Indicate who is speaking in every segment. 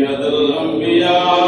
Speaker 1: سید الانبیاء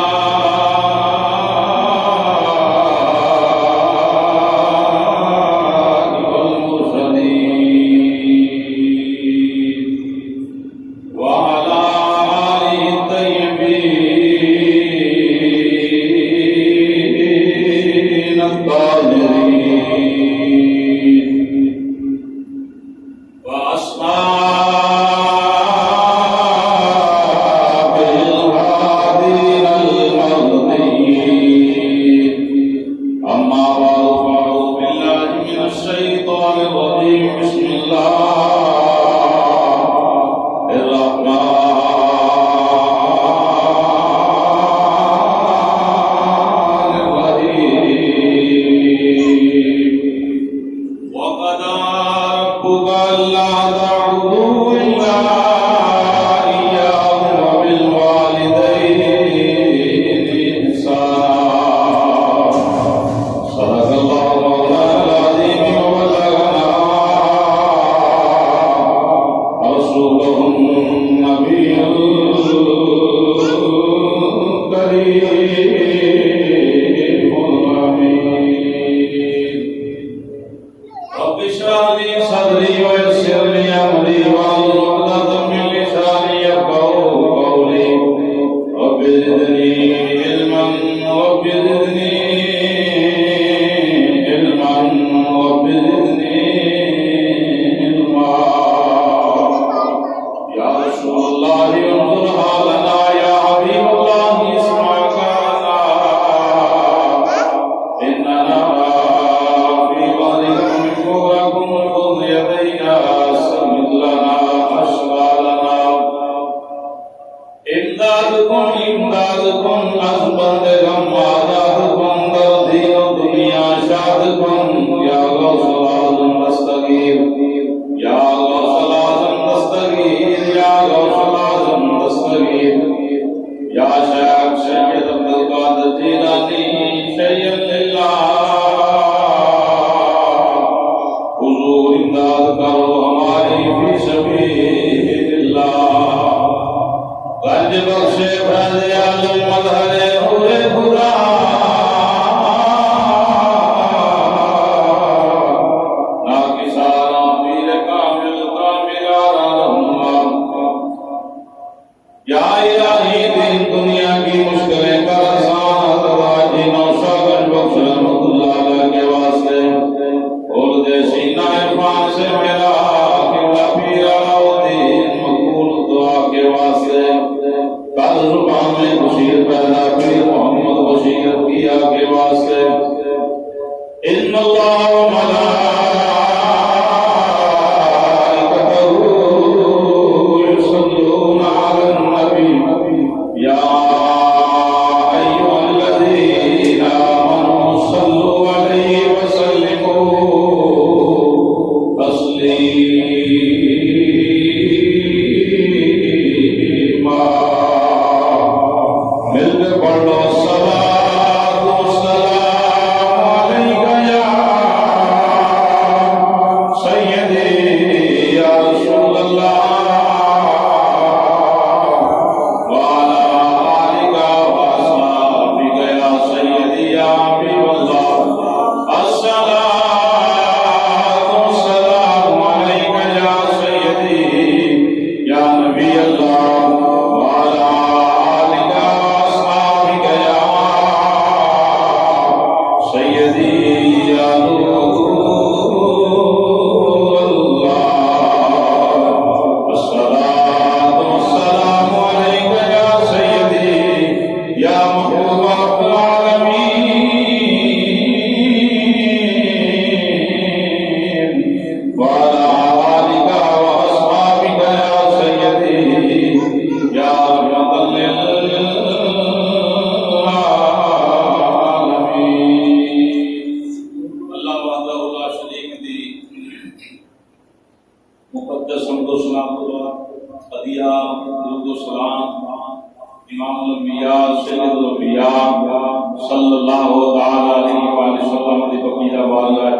Speaker 2: صلی اللہ تعالی علیہ وآلہ وسلم دی بقیہ بارگاہ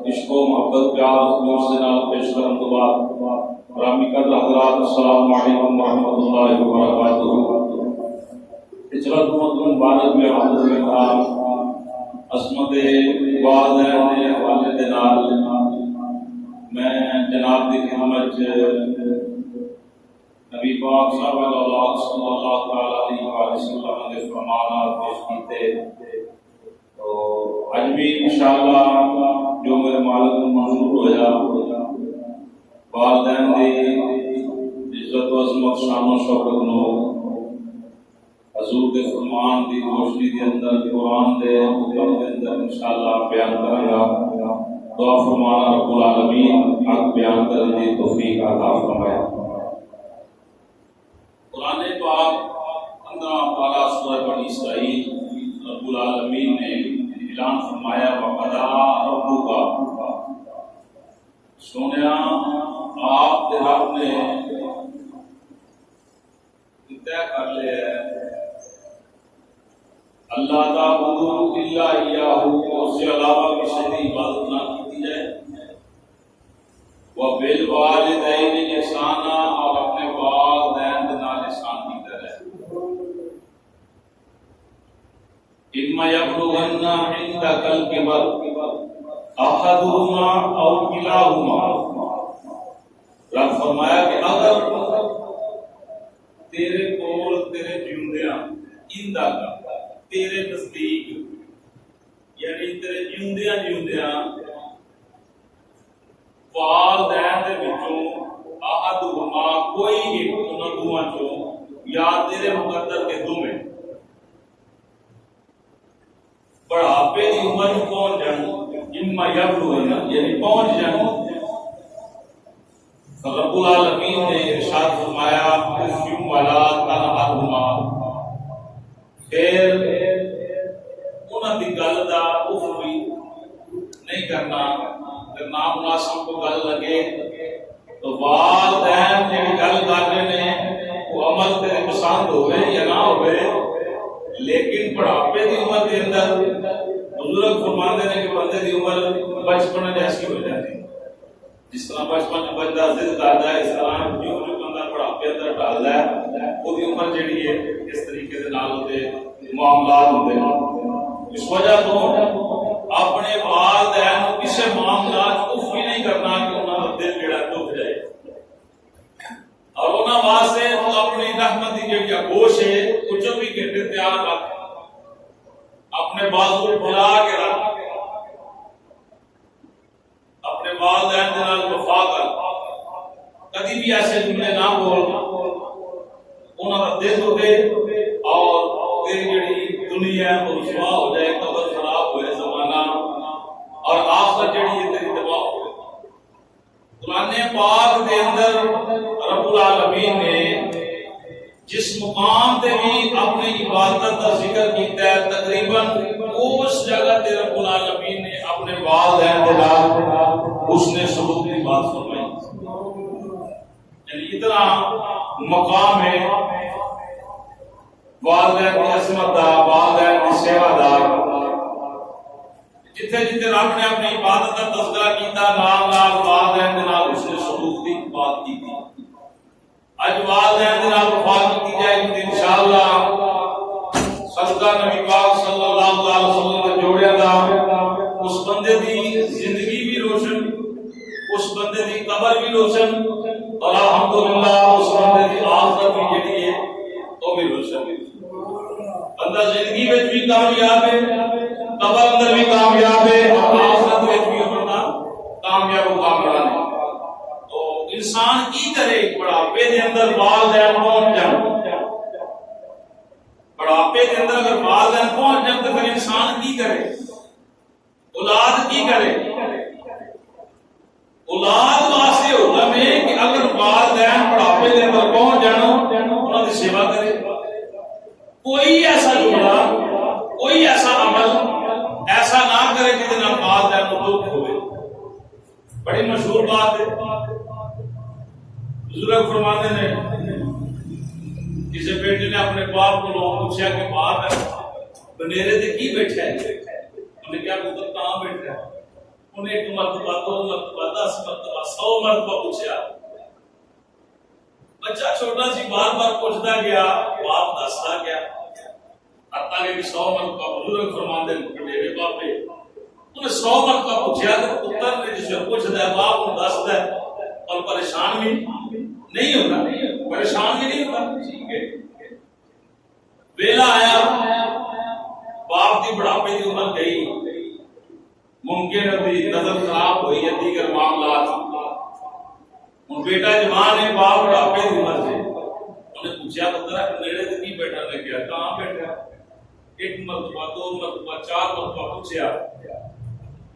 Speaker 2: عشق و محبت پیار خلوص سے نال پیش کرن تو بعد گرامی قدر حضرات السلام علیکم ورحمۃ اللہ وبرکاتہ۔ ہجرت مبارک میں الحمدللہ عظمت والدین کے حوالے دے نال میں جناب دی خدمت نبی پاک صلی اللہ تعالی علیہ وسلم کے فرمانات پیش کیتے، تو اج بھی انشاءاللہ جو میرے مالک کو منظور ہویا والدین دی عزت و عظمت شان و شوکت نو حضور کے فرمان دی روشنی کے اندر قرآن دے حکم کے اندر انشاءاللہ بیان کروں گا۔ دعا فرمانا رب العالمین حق بیان کرنے کی توفیق عطا فرمائے۔ قرآن پاک 15 پارہ سورہ بنی اسرائیل رب العالمین نے اعلان فرمایا وقضا ربک، سونیا آپ کے رب نے طے کر لیا ہے اللہ تعبدوا الا اياه، اس سے علاوہ کسی کی عبادت نہ کی جائے، وبالوالدین احسانا، اور اپنے والدین کے نال احسان کیتا ہے۔ اما یبلغن عندک الکبر احدهما او کلاهما، رب فرمایا کہ اگر تیرے کول تیرے جیوندیاں تیرے نزدیک، یعنی تیرے جیوندیاں والدین دے وچوں احدہما کوئی ایک انہاں دوواں چوں یا تیرے مقدر کے دوویں بڑھاپے دی عمر پہنچ جان، اما یبلغن یعنی پہنچ جان، رب العالمین نے ارشاد فرمایا اف ولا تنہرہما، پھر انہاں دی گل دا اف بھی نہیں کرنا، اگر نامناسب کو گل لگے تو والدین جڑی گل کر رہے ہیں وہ عمل تیرے پسند ہوئے یا نہ ہوئے، لیکن بڑھاپے دی عمر کے اندر بزرگ فرماتے ہیں کہ بندے دی عمر بچپن جیسی ہو جاتی ہے، جس طرح بچپن میں بندہ ضد کرتا ہے اس طرح جو بندہ بڑھاپے اندر ڈالتا ہے وہ عمر جڑی ہے اس طریقے سے نال ہوتے معاملات ہوتے ہیں۔ اس وجہ تو اپنے والدین کو کسی معاملات اف بھی نہیں کرنا کہ انہوں کا دل جڑا دکھ جائے، اور انہوں واسطے تو اپنی رحمت کی جڑی گوش ہے وہ 24 گھنٹے تیار رکھ، اپنے بازو پھیلا کے رکھ، اپنے والدین کے نال وفا کر، کبھی بھی ایسے جملے نہ بول انہوں کا دل دکھے اور تیری جڑی دنیا وہ رسوا ہو جائے، قبر خراب ہوئے زمانہ، اور آخرت جڑی ہے تیری تباہ ہو جائے۔ قرآن پاک کے اندر رب العالمین نے جس مقام تے بھی اپنی عبادت کا ذکر کیتا ہے تقریباً اس جگہ تے رب العالمین نے اپنے والدین کے نال اس نے سلوک کی بات فرمائی، یعنی اتنا مقام ہے والدین کی عظمت دا، والدین کی سیوا دا، جتھے جتھے رب نے اپنی عبادت کا تذکرہ کیتا نال نال والدین کے نال اس نے سلوک کی بات کی تھی۔ اج والدین کے نال وفا کی جائے گی انشاءاللہ صدقہ نبی پاک صلی اللہ علیہ وسلم کے جوڑیا دا اس بندے دی زندگی بھی روشن، اس بندے دی قبر بھی روشن، اور الحمدللہ اس بندے دی آخرت بھی جڑی ہے وہ بھی روشن۔ بندہ زندگی میں بھی کامیاب ہے، قبر اندر بھی کامیاب ہے، اور آخرت میں بھی بندہ کامیاب و کامران ہے۔ تو انسان کی کرے بڑھاپے کے اندر والدین پہنچ جان، بڑھاپے کے اندر اگر والدین پہنچ جان تو پھر انسان کی کرے، اولاد کی کرے؟ اولاد واسطے حکم ہے کہ اگر والدین بڑھاپے کے اندر پہنچ جان انہوں کی سیوا کرے۔ کوئی ایسا جملہ، کوئی ایسا عمل ایسا نہ کرے کہ جناب والدین کو دکھ ہوئے۔ بڑی مشہور بات ہے، بزرگ فرماتے ہیں کسی بیٹے نے اپنے باپ کو لوگ پوچھا کہ باپ ہے بنیرے تے کی بیٹھا ہے؟ انہیں کیا پتر کہاں بیٹھا ہے؟ انہیں ایک مرتبہ، 2 مرتبہ، 10 مرتبہ، 100 مرتبہ پوچھا۔ بچہ چھوٹا سی بار بار پوچھتا گیا، باپ دستا گیا۔ حتیٰ کہ 100 مرتبہ بزرگ فرماندے میرے باپے انہیں 100 مرتبہ پوچھا کہ پتر نے جسے پوچھتا ہے باپ کو دستا ہے اور پریشان بھی نہیں ہوتا، پریشان بھی نہیں ہوتا. ٹھیک ہے، ویلا آیا، باپ کی بڑھاپے کی عمر گئی، ممکن ہے نظر خراب ہوئی یا دیگر معاملات، ہوں بیٹا جوان ہے، باپ بڑھاپے کی عمر سے انہیں پوچھا پتر نیڑے سے نہیں بیٹھا، نے کیا کہاں بیٹھا؟ ایک مرتبہ 2 مرتبہ 4 مرتبہ پوچھا،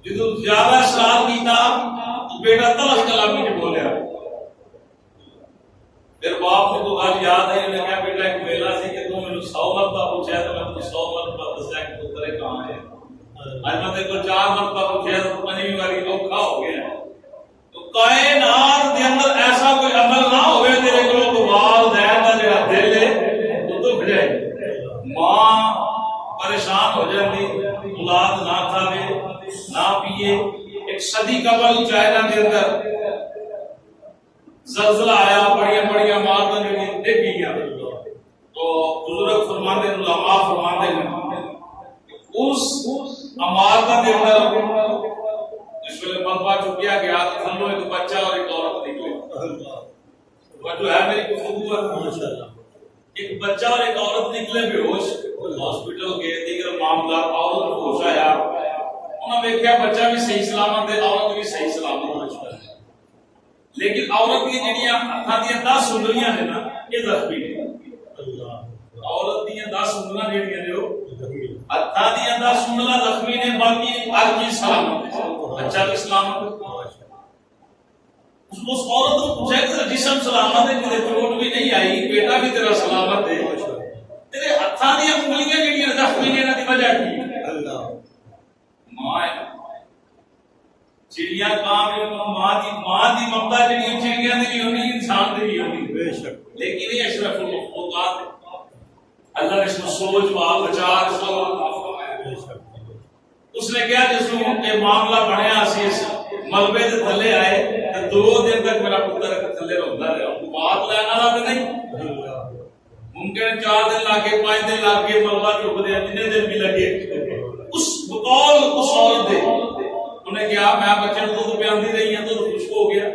Speaker 2: جدو زیادہ سوال کیتا تو بیٹا تلخ کلامی نے بولیا. پھر باپ نے تو گل یاد ہے، انہیں کہا بیٹا ایک میلہ سے کہ تو میں 100 مرتبہ پوچھا تو میں 100 مرتبہ دسیا کہ پتر کہاں ہے. آج میں تیرے کو 4 مرتبہ پوچھا تو 5ویں باری اوکھا ہو گیا. تو کائنات کے اندر ایسا کوئی عمل نہ ہوئے تیرے کو والدین کا جڑا دل ہے وہ دکھ جائے. ماں پریشان ہو جاتی، اولاد نہ کھاوے نہ پیے. ایک صدی قبل چائنا کے اندر زلزلہ آیا، بڑی عمارتیں ڈگ گئیاں. تو بزرگ فرماندے ہیں، علماء فرماندے ہیں اس عمارت کے اندر جس ویلے ملبہ چکیا گیا تو تھلو ایک بچہ اور ایک عورت نکلے. جو ہے میری گفتگو ایک بچہ اور ایک عورت نکلے بے ہوش، ہاسپٹل کے دیگر معاملات، عورت کو ہوش آیا، انہوں نے دیکھا بچہ بھی صحیح سلامت ہے، عورت بھی صحیح سلامت ہے. لیکن عورت کی جڑیاں ہتھاں دیاں 10 انگلیاں نے نا یہ زخمی نے. عورت دیاں 10 انگلیاں جڑیاں نے وہ ہتھاں دیاں 10 انگلیاں زخمی نے، باقی ہر چیز سلامت ہے، بچہ بھی سلامت ہے. اس عورت کو پوچھا کہ جسم سلامت ہے، تیرے چوٹ بھی نہیں آئی، بیٹا بھی تیرا سلامت ہے، تیرے ہتھاں دیاں انگلیاں جڑیاں زخمی نے انہاں دی وجہ کی؟ ماں چڑیا کام ماں دی ممتا جڑی چڑیاں دی ہونی انسان دی بھی ہونی بے شک، لیکن یہ اشرف المخلوقات ہے. اللہ نے اس کو سوچ وا بچار اس نے کیا جس کو یہ معاملہ بنیا سی ملبے دے تھلے آئے تے 2 دن تک میرا پتر تھلے رہندا رہا. بات لین والا تے نہیں، ممکن 4 دن لگے 5 دن لگے ملبہ چک دیا، جتنے دن بھی لگے. اس بقول اس عورت دے انہیں کہا میں بچے کو دودھ پیاندی رہی ہوں، دودھ خشک ہو گیا،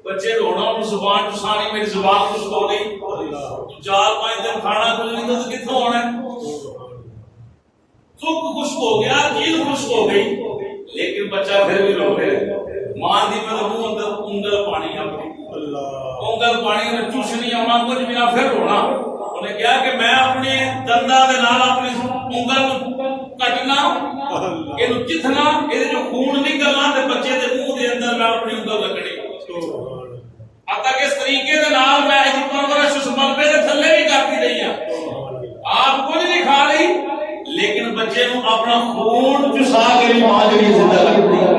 Speaker 2: بچے رونا، ان زبان چسانی، میری زبان خشک ہو گئی. 4-5 دن کھانا کچھ نہیں، دودھ کتوں ہونا ہے؟ سب خشک ہو گیا، چیز خشک ہو گئی، لیکن بچہ پھر بھی رو گیا. ماں دی میں منہ اندر انگل پانی اپنی انگل پانی نے چوسنی آنا کچھ بھی نہ، پھر رونا. انہیں کہا کہ میں اپنے دندا دے نال اپنی انگل کٹنا، یہ چتھنا، یہ جو خون نکلنا تے بچے دے منہ دے اندر میں اپنی انگل رکھنی. حتیٰ کہ اس طریقے دے نال میں اس پرورش اس ملبے دے تھلے بھی کرتی رہی ہوں. آپ کچھ نہیں کھا رہی لیکن بچے نو اپنا خون چسا کے ماں جڑی زندہ لگتی ہے.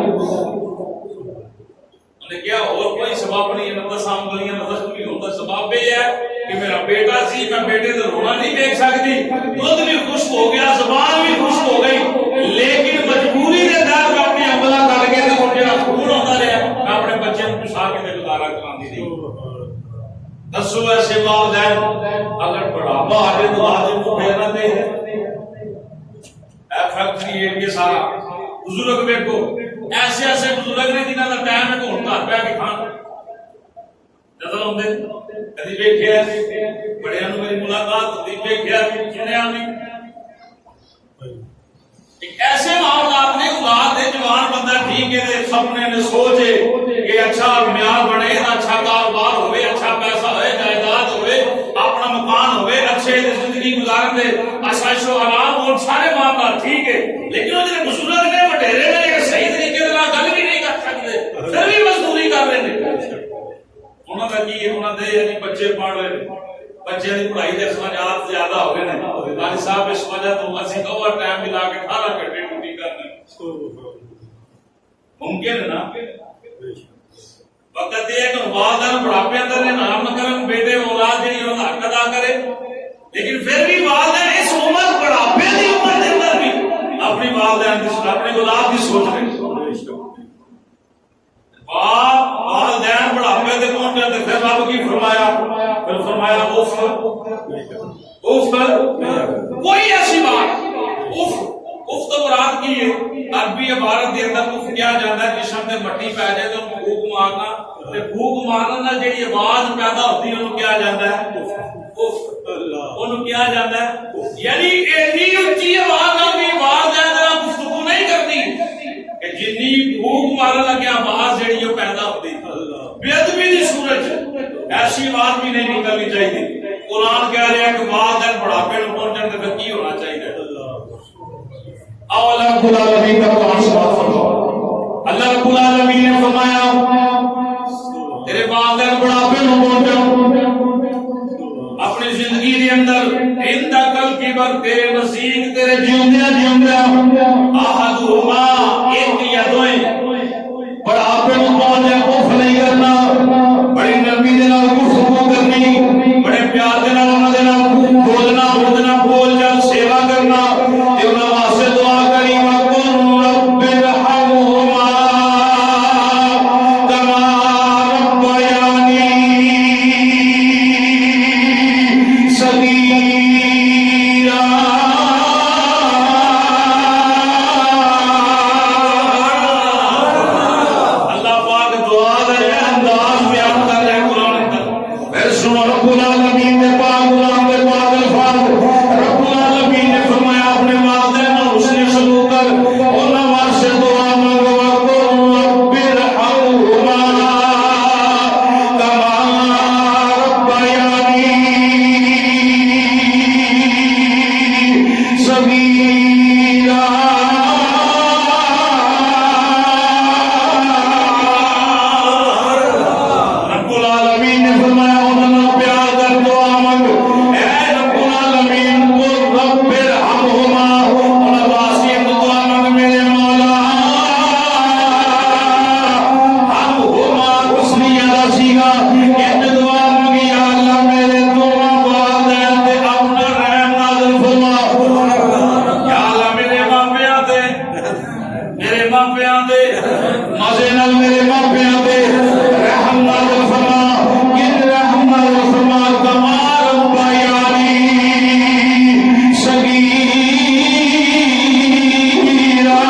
Speaker 2: انہیں کیا اور کوئی سبب نہیں ہے، نہ سام گلیاں نہ زخمی ہوتا. سبب یہ ہے کہ میرا بیٹا سی، میں بیٹے سے رونا نہیں دیکھ سکتی، دودھ بھی خشک ہو گیا، زبان بھی خشک ہو گئی، لیکن مجبوری کے تحت میں اپنی عملہ کر کے میرا خون ہوتا رہا، میں اپنے بچے کو چسا کے گزارا کراندی رہی. دسو ایسے والدین اگر بڑھاپا آ جائے تو آدمی کو پھیرنا چاہیے. فیکٹری ایریا سارا بزرگ دیکھو، ایسے ایسے بزرگ نے جنہوں کا ٹائم ہے تو ہوں گھر پہ آ کے کھانا نظر آتے. کدی ویکھیا بڑیاں نوں میری ملاقات ہوتی، ویکھیا سنیا نہیں. ایک ایسے معاملات نے اولاد دے جوان بندہ ٹھیک ہے، سپنے نے سوچے کہ اچھا معیار بنے، اچھا کاروبار ہوئے، اچھا پیسہ ہوئے، جائیداد ہوئے، اپنا مکان ہوئے، اچھے زندگی گزارن دے، عیش و آرام ہو، سارے معاملات ٹھیک ہے. لیکن وہ جو بزرگ نے وڈیرے نے صحیح طریقے سے گل بھی نہیں کر سکتے، پھر بھی مزدوری کر رہے ہیں. انہوں کا کی انہوں نے یعنی بچے پڑھ رہے ہیں، بچے کی پڑھائی کے اخراجات زیادہ ہو گئے ہیں. قاری صاحب اس وجہ تو اسی اوور ٹائم ملا کے 18 گھنٹے ڈیوٹی کرنا ممکن ہے نا. وقت یہ ہے کہ والدین بڑھاپے اندر نے نام نہ کرن، بیٹے اولاد جی انہوں حق ادا کرے، لیکن پھر بھی والدین اس عمر بڑھاپے کی عمر کے اندر بھی اپنی والدین کی اپنی اولاد کی سوچ رہے. والدین بڑھاپے سے پہنچ جاتے، پھر رب کی فرمایا، پھر فرمایا کوئی ایسی بات گرمی پی جائے تو پھوک مارنا، پھوک مارنا نہ جیڑی آواز پیدا ہوتی ہے انہوں کیا جاتا ہے؟ انہوں کیا جاتا ہے؟ یعنی ایسی اچھی آواز آتی آواز ہے گفتگو نہیں کرتی کہ جنی پھوک مارن لگے آواز جیڑی وہ پیدا ہوتی بے ادبی دی صورت ایسی آواز بھی نہیں نکلنی چاہیے۔ قرآن کہہ رہا ہے کہ بعد ہے بڑھاپے میں پہنچنے کے کی ہونا چاہیے؟ اولا رب العالمین کا قرآن سبحان فرماؤ، اللہ رب العالمین نے فرمایا تیرے والدین بڑھاپے میں پہنچو اپنی زندگی کے اندر انتا کل کی بر تیرے نزدیک تیرے جیوندیا احدہما ایک یا دوئیں بڑھاپے میں پہنچے خوف نہیں کرنا، بڑی نرمی دے نال گفتگو کرنی، بڑے پیار دے نال انہاں دے نال بولنا اٹھنا بول چال سیوا کرنا تے انہاں واسطے دعا کری وقل رب ارحمہما کما ربیانی صغیرا۔ اللہ پاک دعا دے انداز بیان کر رہے قرآن اندر، پھر سنو رب العالمین نے پاک قرآن دے پاک الفاظ، رب العالمین نے فرمایا اپنے والدین اور حسن سلوک کر انہاں واسطے دعا مانگو وقل رب ارحمہما کما ربیانی صغیرا۔ رب العالمین نے فرمایا انہاں پیار کر دعا مانگ، اے رب العالمین کو رب ارحمہما انہاں واسطے دعا مانگ میرے مولا ارحمہما حسنی ادا سیگا ایک دعا مانگی یا اللہ میرے دونوں والدین تے اپنا رحم نازل فرما، یا اللہ میرے ماپیاں تے مزے نال میرے ماپیاں تے رحم نازل فرما، کہ رحم نازل فرما کما ربیانی صغیرا۔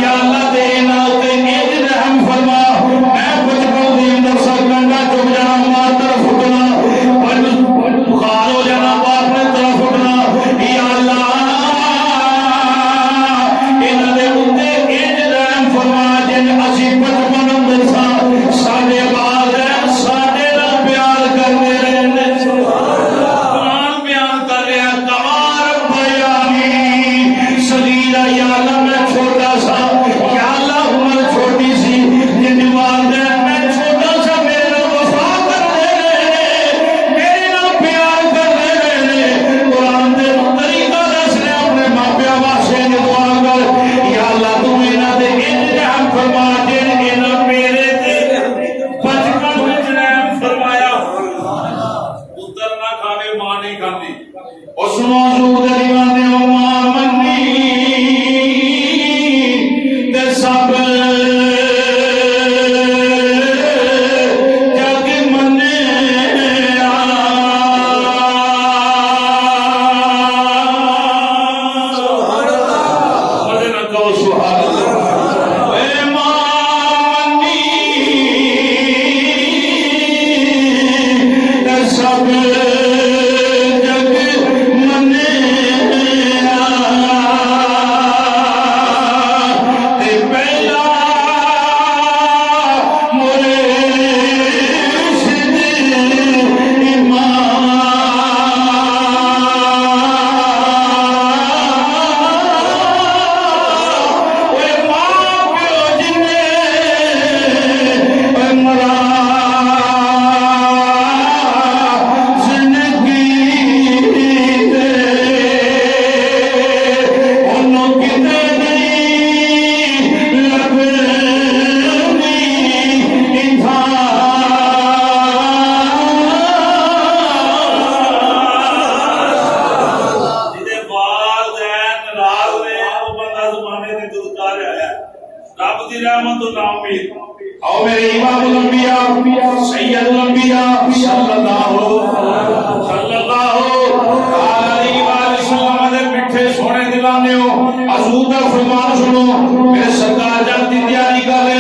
Speaker 2: یا اللہ دے نال تے اج رحم فرما، میں بچپن دے اندر سر کنڈا چک جانا ماں طرف اٹھنا، بخار ہو جانا باپ نے طرف اٹھنا، یا اللہ انہاں دے اُتے اج رحم فرما جن اسی بچپن اندر ساڈے والدین ساڈے نال پیار کرتے رہے نے۔ قرآن بیان کر رہا کما ربیانی صغیرا، یا اللہ میں چھوٹا سا، یا اللہ عمر چھوٹی سی، جن والدین میں چھوٹا سا میرے نال وفا کرتے رہے میرے نال پیار کرتے رہے، قرآن دے طریقہ دس رہے اپنے ماپیاں واسطے دعا کر، یا اللہ تو انہاں دے انج رحم فرما جن انہاں میرے تے بچپن وچ رحم فرمایا۔ پتر نہ کھاوے ماں نہیں کھاندی، اور سنو حضور دے دیوانے او ماں منی تے سب جگ منیا، مزے نہ کہو سبحان اللہ۔ اے ماں منی تے سب جگ منیا، تے پہلا مرشد امام، اے ماں پیو جنے مرا زندگی تے انہوں کتے نہیں لبنی انسان، جدے والدین ناراض نے وہ بندہ زمانے دی دودکار ہے، رب دی رحمت تو نا امید۔ او میرے امام الانبیاء سید الانبیاء صلی اللہ علیہ وآلہ وسلم دے میٹھے سونے دیوانے ہو حضور دا فرمان سنو، میرے سرکار جان دی تیاری کر رہے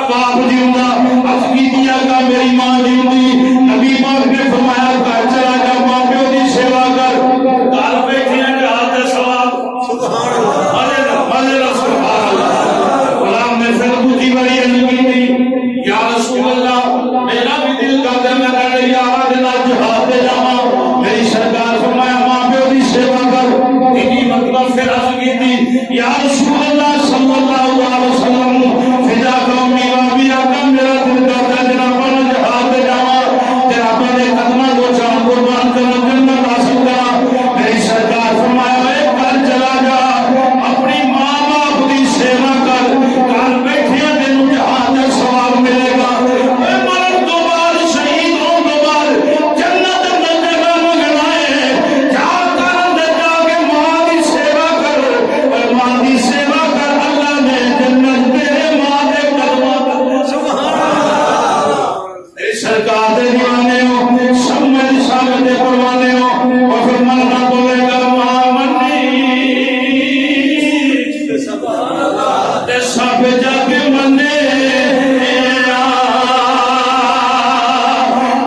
Speaker 3: باپ جیوندا عرض کیتی آقا میری ماں جیوندی نبی پاک نے فرمایا گھر چلا جا ماں پیو دی سیوا کر گھر بیٹھے ہیں جہاد دا ثواب سبحان اللہ مزے سبحان اللہ غلام نے پھر دوسری باری عرض کیتی یا رسول اللہ میرا بھی دل کردا میں کہے یار دے نال جہاد تے جاواں میری سرکار فرمایا ماں پیو دی سیوا کر کی مطلب پھر عرض کیتی یا رسول اللہ صلی اللہ علیہ وسلم فدا قومی و ابی آقا میرا دل کردا جناب نے جہاد تے جاواں جناب نے قدماں کو جان قربان کر جنت حاصل کرا میری سرکار فرمایا اے گھر چلا جا اپنی ماں باپ دی سیوا کر گھر بیٹھے تینوں جہاد دا ثواب ملے گا اے مرن تو بعد شہید ہون تو بعد جنت اندر جگہ منگنا ہے جا کر اندر جا کے ماں دی سیوا کر اے ماں دی سیوا کر اللہ نے جنت تیرے ماں دے قدماں تے سبحان اللہ میری سرکار دے دیوانے ہو سب میری شان دے پروانے ہو اور پھر من نہ بولے گا ماں منی سبحان اللہ تے سب جا کے منے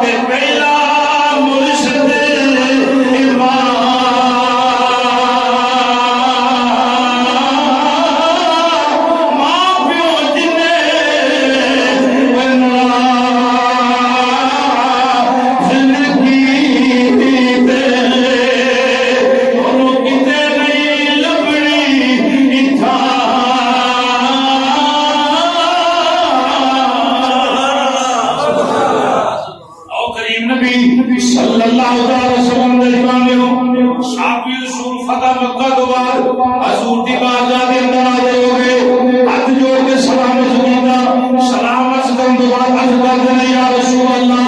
Speaker 3: تے پہلا مرشد امام ماں پیو جنے زندگی تے انہوں کتے نہیں لبڑی اتھا او کریم نبی صلی اللہ علیہ وسلم دے دیوانے ہو صحابی رسول فتح مکہ دو بار حضور دی بارگاہ دے اندر حاضر ہو گئے ہاتھ جوڑ کے سلام سنیدا سلام عرض کرن دو بعد عرض کر دینا یا رسول اللہ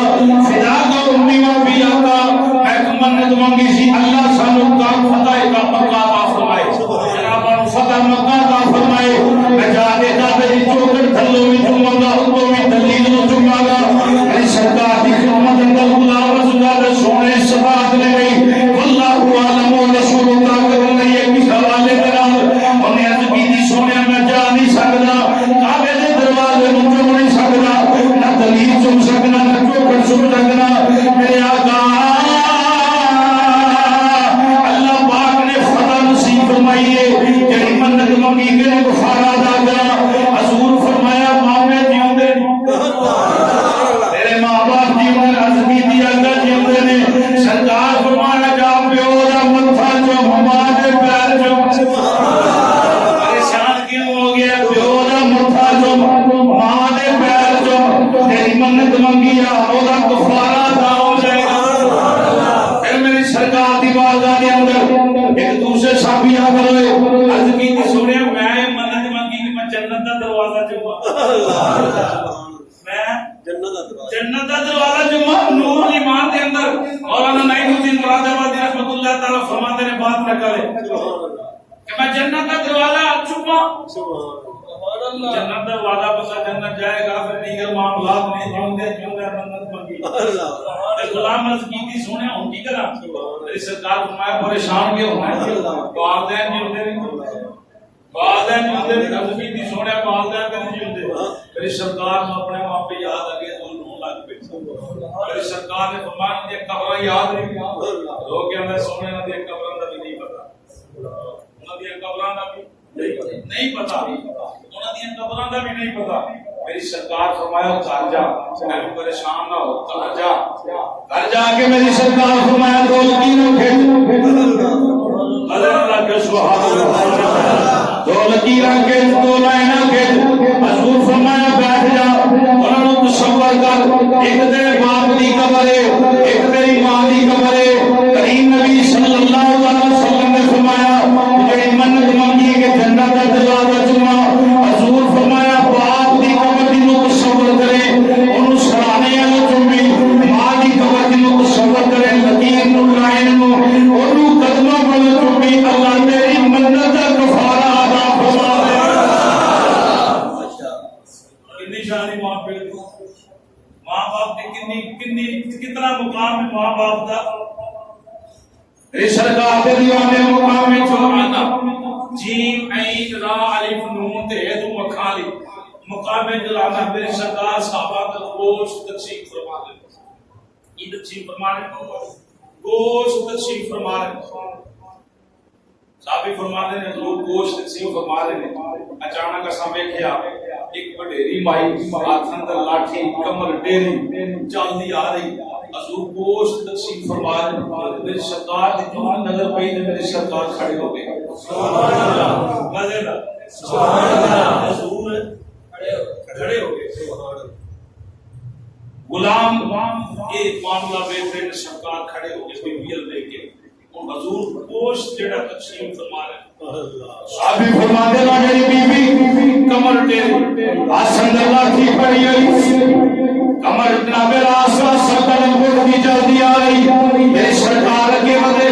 Speaker 3: فدا کا امی و ابی آقا میں تو منت مانگی سی اللہ سانو کا فتح کا مکہ عطا فرمائے جناب انو فتح مکہ عطا فرمائے میں جا کے کعبے دی چوکھٹ تھلوں وچ چوماں گا اوتوں وی دلیل نو چوماں گا میری سرکار دی خدمت اندر خدا رسول اللہ سونے صفات نے گئی واللہ عالم و رسول اللہ کرن لئی ایک حوالے دے نال انہیں عرض کیتی سونے میں جا نہیں سکدا کعبے دے دروازے نو چوم نہیں سکدا نہ دلیل چوم سکدا نہ چوکھٹ چوم سکدا میرے آقا اللہ پاک نے فتح نصیب فرمائی ہے جڑی منت منگی کہ گفارا ادا کرا حضور فرمایا ماں میں جیوندے تیرے ماں باپ جیوندے عرض کیتی آقا جیوندے نے سرکار فرمایا جا پیو دا متھا جو ماں دے پیر جو پریشان کیوں ہو گیا پیو دا متھا جو ماں دے پیر جو تیری منت منگی ہے او دا گفارا ادا ہو جائے گا پھر میری سرکار دی بارگاہ دے اندر ایک دوسرے صحابی آ گئے عرض کیتی سونے میں منت منگی کہ میں جنت دا دروازہ چوما میں جنت دا دروازہ چوما نور ایمان دے اندر مولانا نعیم الدین مراد آبادی رحمۃ اللہ تعالی فرماتے نے بات نہ کرے کہ میں جنت کا دروازہ چوما جنت دا وعدہ بسا جنت جائے گا پھر دیگر معاملات نہیں جوندے منت منگی غلام عرض کیتی سونے ہوں کی کرا میری سرکار فرمایا پریشان کیوں ہونا ہے والدین جیوندے نہیں والدین جیوندے نہیں عرض کیتی سونے والدین کدی جیوندے میری سرکار نے اپنے ماں پہ یاد آ گیا تو رو لگ پے میری سرکار نے فرمایا کہ قبر یاد نہیں لوگ کہندے سونے نہ دی قبر دا بھی نہیں پتہ انہاں دی قبراں دا بھی نہیں پتہ انہاں دی قبراں دا بھی نہیں پتہ میری سرکار فرمایا گھر جا میں پریشان نہ ہو گھر جا کے میری سرکار فرمایا دو لکیروں کھینچ اللہ کے سبحان اللہ دو لکیراں کھینچ دو لائناں کھینچ حضور فرمایا بیٹھ جا انہاں نوں تصور کر ایک تیرے باپ دی قبر ہے ایک تیری ماں دی قبر ہے کریم نبی صلی اللہ علیہ وسلم نے فرمایا جڑی منت منگی کہ جنت دا دروازہ چوما حضور فرمایا باپ دی قبر دی نو تصور کرے انہوں سرانے والے چومی ماں دی قبر دی نو تصور کرے لکیر نو لائن نو انہوں قدمہ والے چومی اللہ تیری منت دا کفارہ ادا فرما دے کتنی شانی ماں پہ ماں باپ کی کتنا مقام ہے ماں باپ دا سرکار دے دیوانے مقام میں چھوڑنا جیم عین را الف نون تے تو مکھا فرما لی مقام جلانا میرے سرکار صحابہ کا گوشت تقسیم فرما لے یہ تقسیم فرما لے گوشت تقسیم فرما لے صحابی فرماتے ہیں لوگ گوشت تقسیم فرما لے اچانک اساں ویکھیا ایک وڈیری مائی ہاتھ اندر لاٹھی کمر ڈیری چلدی آ رہی حضور گوشت تقسیم فرما رہے میرے سرکار دی جو نظر پئی تے میرے سرکار کھڑے ہو گئے سبحان اللہ مزے سبحان اللہ حضور کھڑے ہو گئے غلام ایک معاملہ بے سرکار کھڑے ہو گئے بیبی لے کے اور حضور گوشت جڑا تقسیم فرما رہے صحابی فرماتے ہیں میری بیوی کمر ٹیڑھی آسن اللہ کی پڑی ہوئی کمر جناب راستہ سکل گڑ کی جلدی آ رہی میری سرکار اگے ودے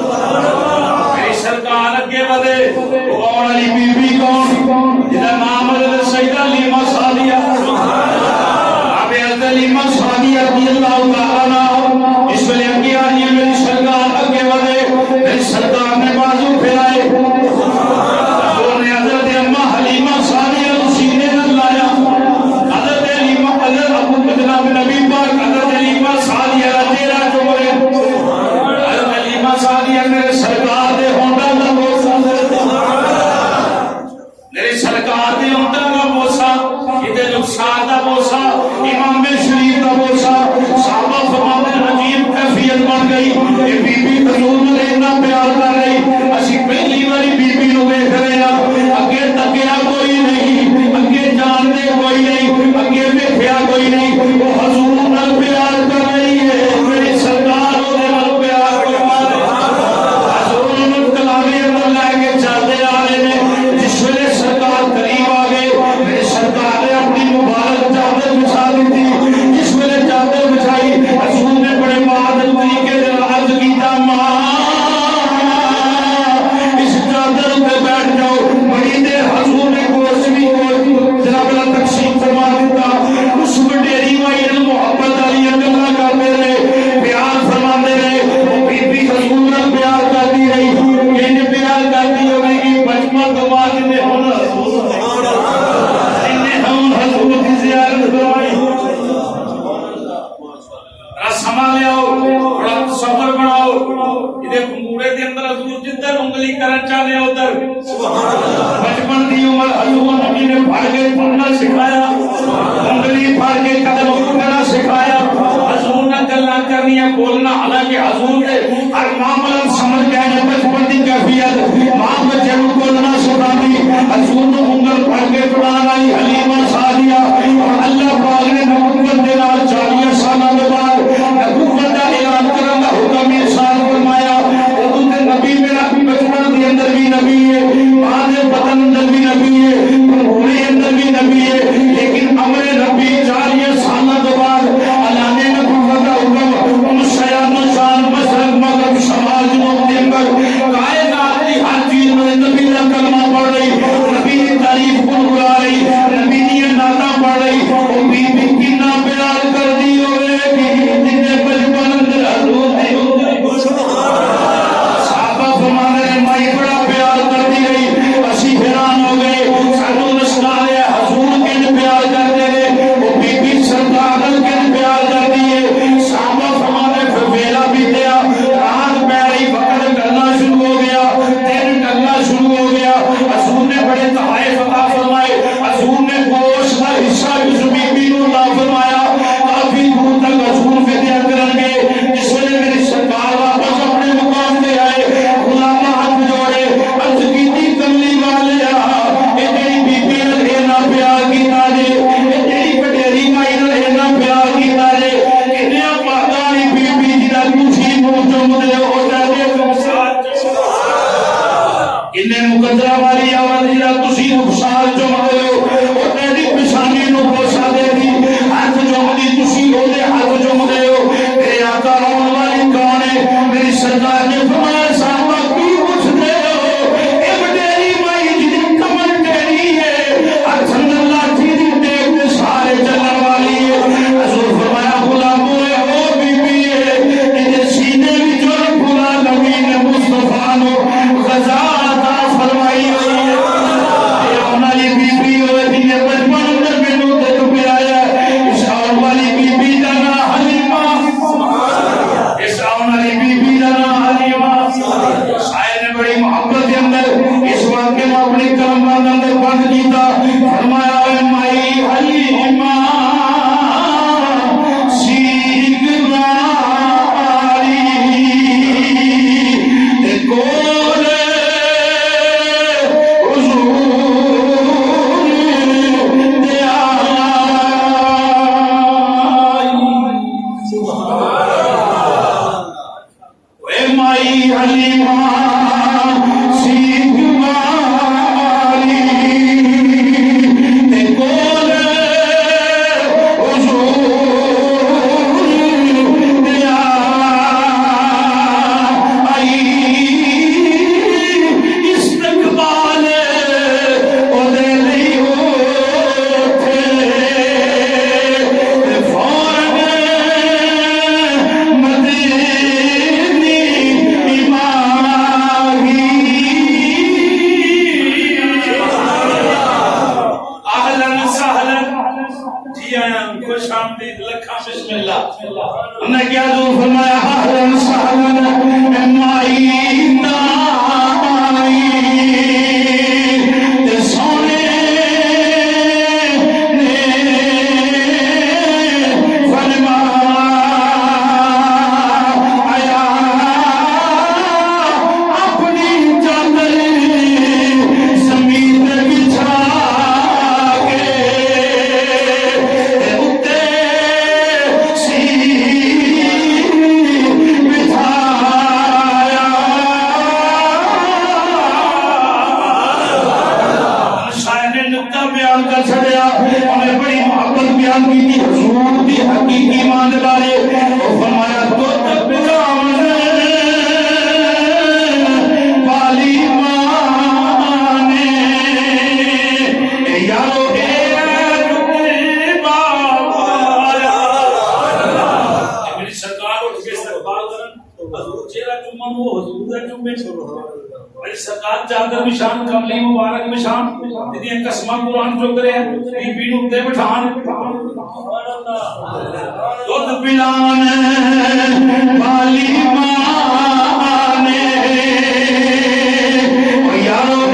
Speaker 3: میری سرکار اگے ودے کون علی بیوی کون جنہا نام حضرت سیدہ لیمہ سعدیہ اب حضرت لیمہ سعدیہ رضی اللہ تعالیٰ اس ویلے اگے آ رہی ہے میری سرکار اگے ودے میری سرکار نے بازو پھیرائے حضور نے حضرت اماں حلیمہ سعدیہ کو سینے نہ لایا حضرت حلیمہ حضرت ابو جناب نبی پاک حضرت حلیمہ سعدیہ کا چہرہ چومے حضرت حلیمہ سعدیہ میرے سرکار دے ہونڈا کا بوسا میرے سرکار دے ہونڈا کا بوسا ادھر رخسار کا بوسا امام شریف کا بوسا صحابہ فرماتے عجیب کیفیت بن گئی یہ بی بی حضور نے اتنا پیار کر رہی اسی پہلی باری بی بی نو دیکھ رہے ہیں اگے تکیا کوئی نہیں اگے جانتے کوئی نہیں اگے ویکھیا کوئی نہیں وہ حضور نال پیار کر رہی ہے میری سرکار دے نال پیار فرما رہے حضور نو کلاوی اندر لے کے چلتے آ رہے ہیں جس ویلے سرکار قریب آ گئے میری سرکار نے اپنی مبارک چادر بچھا دی تھی جس ویلے چادر بچھائی حضور نے بڑے معدل طریقے سے عرض کیتا ماں اس چادر پہ بیٹھ جاؤ بڑی دیر حضور نے گوشت بھی جناب اللہ تقسیم فرما دیتا اس وڈیری وائی محبت علی اللہ کرتے رہے پیار فرماتے رہے بی بی حضور نے پیار کرتی رہی انہیں پیار کرتی ہوگی کہ بچپن تو بعد انہیں ہم حضور کی زیارت کروائی سما لے آؤ بڑا تصور بناؤ ادھر کنگوڑے دے اندر حضور جدھر انگلی کرن چاہے ادھر بچپن دی عمر حضور نبی نے پھڑ کے پڑھنا سکھایا انگلی پھڑ کے قدم اٹھنا سکھایا حضور نے گلاں کرنیاں بولنا حالانکہ حضور نے ہر معاملہ سمجھ گئے نے بچپن دی کیفیت ماں بچے کو بولنا سکھاتی حضور نے انگل پھڑ کے پڑھانا حلیمہ سعدیہ اور اللہ پاک نے نبوت دے نال 40 سالہ کے بعد نبوت کا اعلان کرنے کا حکم ارسال فرمایا حضور کے نبی میرا بچپن کے اندر بھی نبی ہے ماں کے بدن اندر بھی نبی ہے پورے اندر بھی نبی ہے لیکن امر نبی 40 سالہ کے بعد اعلان نبوت کا حکم ان شیان شان مشرق مغرب شمال جنوب کے اندر کائنات کی ہر چیز میں نبی کا کلمہ پڑھ رہی جی آیا خوش آمدید لکھا بسم اللہ ہم نے کیا جو فرمایا اہلا سہلا معینا چادر مشان کملی مبارک مشان جدی قسمہ قرآن جو کرے بی بی نکتے بٹھان دودھ پلان والی مانے یارو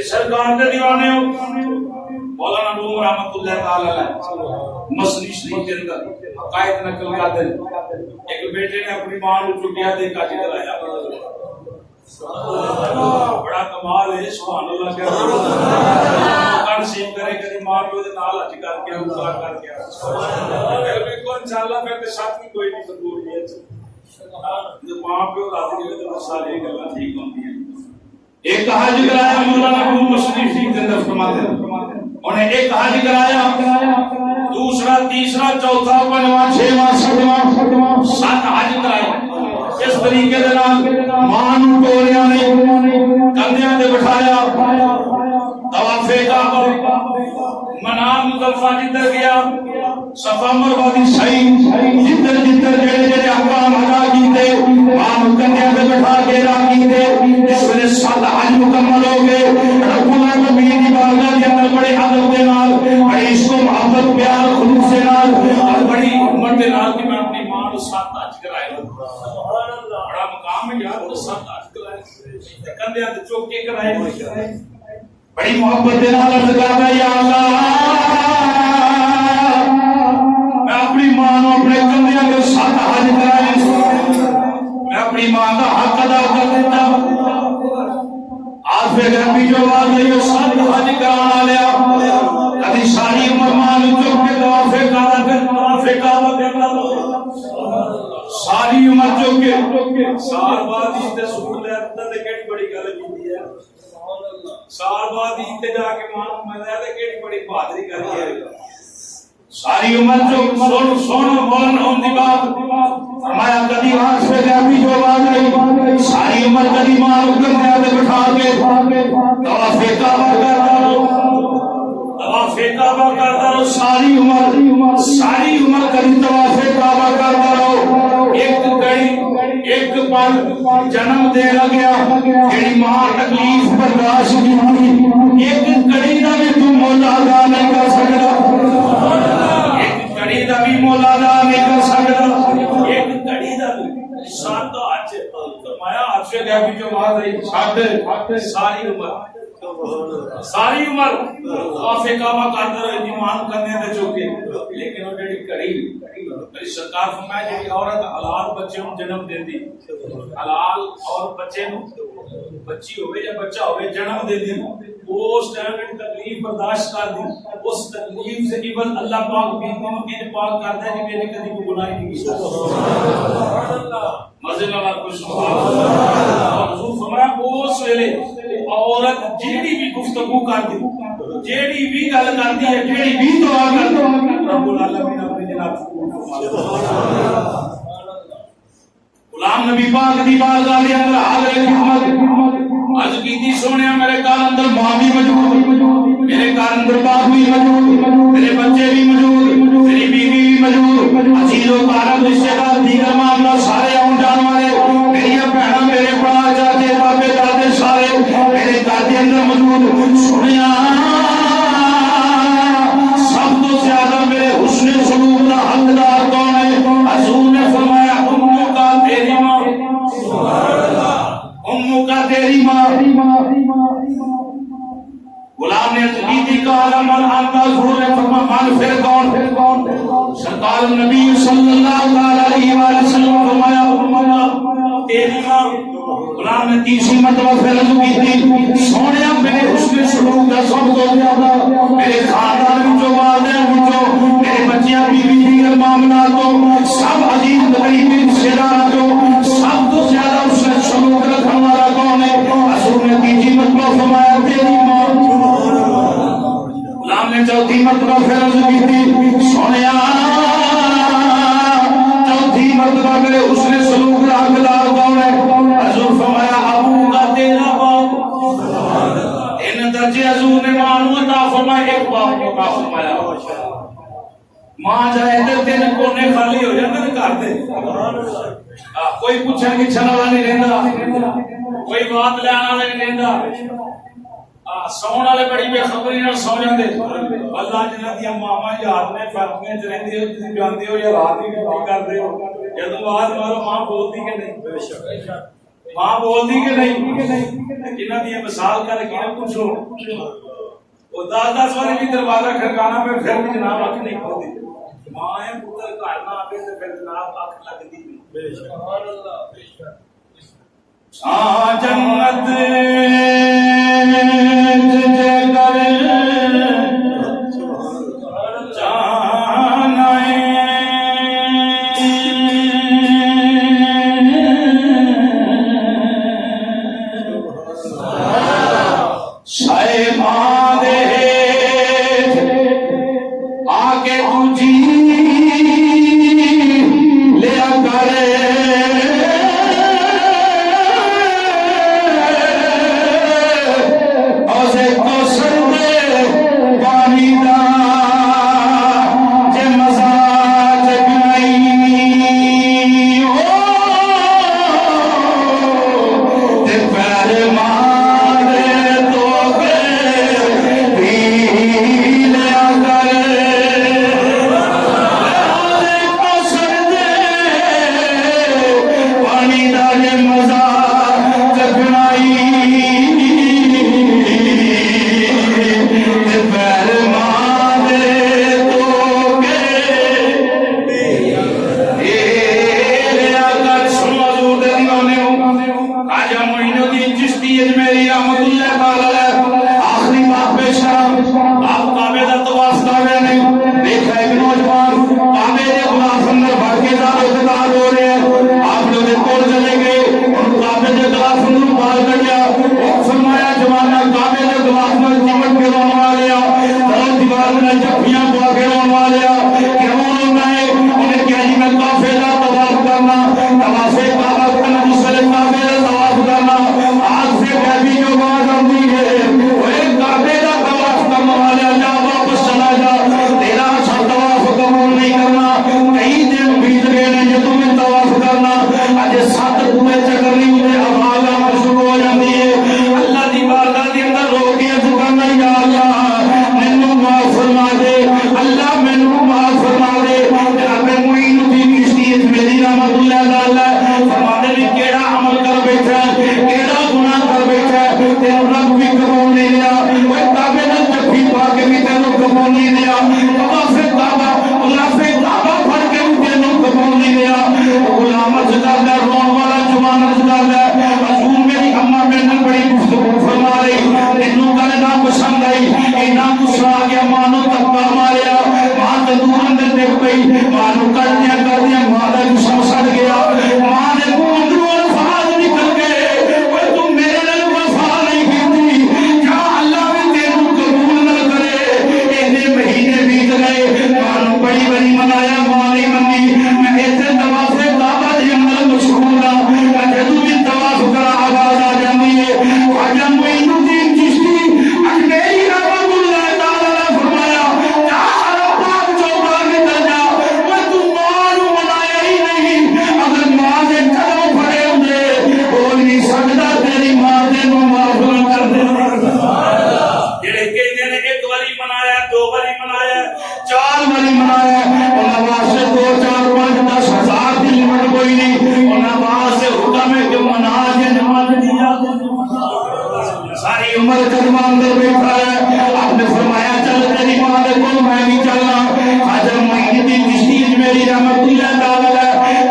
Speaker 3: سرکار دے دیوانے ہو مولانا روم رحمت اللہ تعالی علیہ مسنی شریف کے اندر حقائق نقل کرتے ہیں ایک بیٹے نے اپنی ماں کو چٹیا دے کا ذکر آیا بڑا کمال ہے سبحان اللہ کیا کان سیم کرے کہ ماں کو دے نال اج کر کے انکار کر کے پھر کو انشاءاللہ پھر تے ساتھ کی کوئی نہیں ضرور ہے جو ماں کو راضی ہے تو سارے گلاں ٹھیک ہوندی ہیں ایک حج کرایا مولانا کو مسلم سی کے اندر فرماتے ہیں انہیں ایک حج کرایا دوسرا تیسرا چوتھا پنجواں چھواں ساتواں 7 حج کرائے اس طریقے دے نال ماں نوں ٹوریاں نے کندھیاں تے بٹھایا طواف کعبہ منام مزدلفہ جدھر گیا صفا مروہ دی سعی جدھر جدھر جڑے احکام ادا کیتے ماں نوں کندھیاں تے بٹھا کے راہ کیتے اس ویلے 7 حج مکمل ہو گئے رب العالمین کی بارگاہ کے اندر بڑے ادب دے نال بڑی عشق و محبت پیار خلوص دے نال اور بڑی ہمت دے نال کہ میں اپنی ماں نوں 7 حج کرائے سبحان اللہ بڑا مقام ہے یار 7 حج کرائے کندھیاں تے چوک کے کرائے بڑی محبت دے نال عرض کردا یا اللہ میں اپنی ماں نوں اپنے کندھیاں تے 7 حج کرائے میں اپنی ماں کا حق ادا کر دیتا آج پہ گرمی جو آواز ہے یہ 7 حج کرانا لیا کبھی ساری عمر ماں نوں چوک کے طواف کعبہ کرنا ساری عمر چوک کے سال بعد اس تے سکون لے اندر تے کیڑی بڑی گل کیتی ہے سال بعد تے جا کے ماں میں تے کیڑی بڑی بہادری کری ہے ساری عمر جو سونا مولن ہون دی بات فرمایا کدی آنکھ سے گرمی جو آواز آئی ساری عمر کدی ماں کندھیاں تے بٹھا کے طواف کعبہ کرتا رہو طواف کعبہ کرتا رہو ساری عمر کدی طواف کعبہ کرتا رہو ایک گھڑی ایک پل جنم دے لگیا جڑی ماں تکلیف برداشت کی ایک گھڑی دا بھی تو مولا ادا نہیں کر سکتا گھڑی دا بھی مولا ادا نہیں کر سکتا ایک گھڑی دا بھی 7 حج فرمایا آپ سے گیا بھی جو بات رہی ساری عمر طواف کعبہ کرتا رہے ایمان کرنے تے چوکے لیکن وہ جڑی کڑی میری سرکار فرمایا جڑی عورت حلال بچے نوں جنم دیندی حلال اور بچے نوں بچی ہوے یا بچہ ہوے جنم دیندی اس ٹائم میں تکلیف برداشت کر دی اس تکلیف سے ایون اللہ پاک بھی ممکن پاک کرتا ہے کہ میری کبھی کوئی گناہ نہیں کی سبحان اللہ مزے والا کچھ سبحان اللہ ویلے عورت جیڑی بھی گفتگو کرتی جیڑی بھی گل کرتی ہے جیڑی بھی دعا کرتی رب العالمین اپنے جناب غلام نبی پاک دی بارگاہ دے اندر حاضر خدمت عرض کیتی سونیا میرے گھر اندر ماں بھی موجود میرے گھر اندر باپ بھی موجود میرے بچے بھی موجود میری بیوی بھی موجود عزیز و قارب رشتہ دار دیگر معاملہ سارے آن جان والے میری بہناں میرے بڑا چاچے بابے دادے سارے میرے گھر دے اندر موجود سنیا سب تو زیادہ میرے حسن سلوک کا حقدار کون ہے حضور نے فرمایا امو کا تیری ماں امو کا تیری ماں غلام نے تقیدی کہا من آنتا ضرور ہے فرما من پھر کون سرکار نبی صلی اللہ علیہ وسلم فرمایا تیری ماں غلام نے تیسری مرتبہ پھر عرض کی تھی سونیا میرے حسن سلوک کا سب تو زیادہ میرے خاندان وچوں والدین وچوں میرے بچیاں بیوی دیگر معاملاتوں سب عزیز غریب رشتہ دار جو سب تو زیادہ حسن سلوک رکھنے والا کون ہے حضور نے تیسری مرتبہ فرمایا تیری ماں غلام نے چوتھی مرتبہ پھر عرض کی تھی سونیا چوتھی مرتبہ میرے حسن سلوک کا حقدار کون ہے حضور فرمایا ابو کا تیرا باپ ان درجے حضور نے ماں نو عطا فرمایا ایک باپ کو عطا فرمایا ماں جائے تے تین کونے خالی ہو جاندے نے گھر دے کوئی پوچھا گچھن والا نہیں رہندا کوئی بات لین والا نہیں رہندا سون والے بڑی بے خبری نال سو جاندے اللہ جنہاں دی ماواں یاد نے فیکٹریاں چ رہندے ہو تسی جاندے ہو یا رات دی ڈیوٹی کردے ہو جدوں آواز مارو ماں بولدی کہ نہیں ماں بولدی کہ نہیں جنہاں دی مثال کر کے پوچھو وہ 10 والی بھی دروازہ کھڑکانا پہ پھر بھی جناب اکھ نہیں کھولدی ماں ہے پتر گھر نہ آوے تے پھر جناب اکھ لگدی نہیں بے شک سبحان اللہ بے شک جنت
Speaker 4: وفا
Speaker 3: میں کہ مناج نماز دیا ساری عمر قدمہ اندر بیٹھا ہے. آپ نے فرمایا چل تیری ماں دے کول میں بھی چلنا. حضرت معین الدین چشتی میری رحمت اللہ تعالی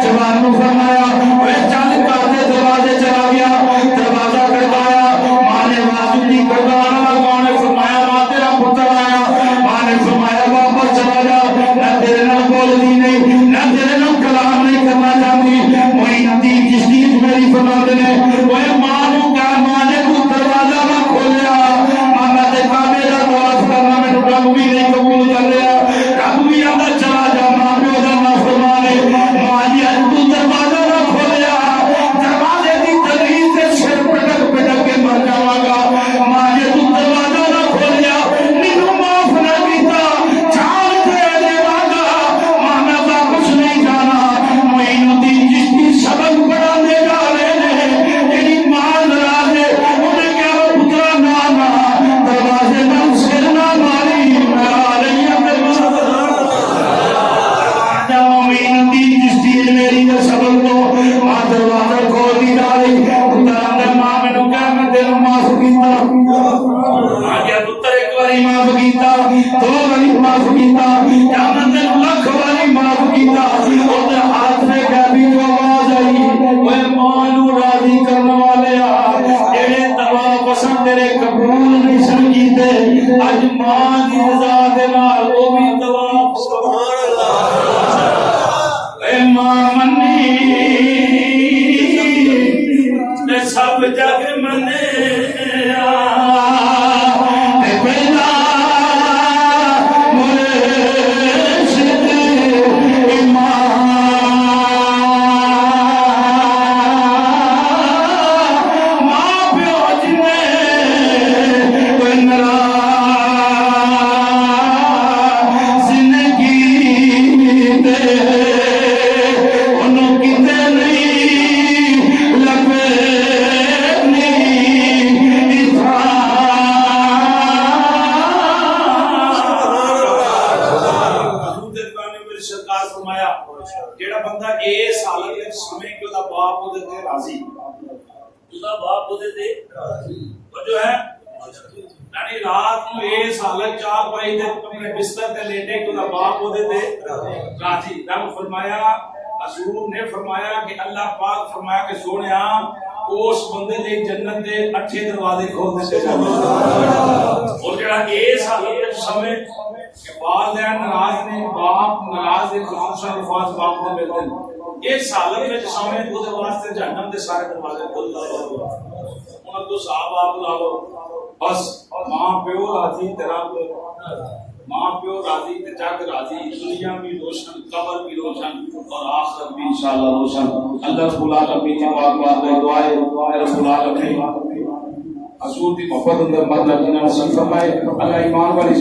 Speaker 3: جوان نو فرمایا اے چل کر دے دروازے چلا گیا. دروازہ کھڑکایا, ماں نے آواز دی کھڑکانا لگا نے فرمایا ماں تیرا پتر آیا. ماں نے فرمایا واپس چلا جا, نہ تیرے نال بولدی نہیں نہ تیرے نال کلام نہیں کرنا چاہتی. معین الدین چشتی میری فرماتے نے اے ماں نو کہا ماں نے تو دروازہ نہ کھولیا, ماں تے کعبے دا طواف کرنا میں رب بھی نہیں قبول کر رہا. رب بھی آندا چلا جا, ماں پیو دا نافرمان ہے. ماں جی اج تو دروازہ نہ کھولیا, دروازے دی تدریس سے سر پٹک پٹک کے مر جاواں گا. ماں جی تو دروازہ نہ کھولیا مینوں معاف نہ کیتا جان دے دیواں گا. ماں میں واپس نہیں جانا. معین الدین چشتی سبق پڑھاندے جا رہے ہیں. تیری ماں ناراض ہے, انہیں کہا پترا نا نا دروازے نال سر نہ ماری, میں آ رہی ہوں معین الدین چشتی میری نے سبق دو. ماں دروازہ کھول دی جا رہی. پتر اندر ماں میں کہا میں تینوں معاف کیتا. آ گیا پتر ایک باری معاف کیتا, دو باری معاف کیتا, یا میں تینوں لکھ باری معاف کیتا. اور ہاتھ میں غیبی جو آواز آئی وہ ماں نو راضی کرنے والے جڑے دعا پسند تیرے قبول نہیں سن کیتے, اج ماں دی رضا دے نال او بھی دعا سبحان اللہ. اے ماں منی تے سب جگ منے تے پہلا مرشد امام. ماں پیو جنے کوئی ناراض زندگی دے انہوں کتے نہیں لبے جیڑا بندہ اس حالت وچ سمے کہ دا باپ اودے تے راضی, اودہ باپ اودے تے راضی جو ہے یعنی رات نو اس حالت چار پائی تے اپنے بستر تے لیٹے کہ دا باپ اودے تے راضی. رب فرمایا حضور نے فرمایا کہ اللہ پاک فرمایا کہ سونیا اس بندے دے جنت دے 8 دروازے کھول دتے جاندے. اور جڑا اس حالت وچ سمے کہ والدین ناراض نے, باپ ناراض ہے, خصوصاً الفاظ باپ نے ملتے ہیں, اس حالت میں سامنے خود واسطے جہنم کے سارے دروازے کھول دو. انہوں تو صاحب آپ لاؤ بس ماں پیو راضی تیرا ماں پیو راضی تے جگ راضی, دنیا بھی روشن قبر بھی روشن اور آخرت بھی انشاءاللہ روشن. اللہ رب العالمین کی بات دعائے رب العالمین حضور دی محبت اندر مطلب جنہاں نے فرمائے اللہ ایمان والی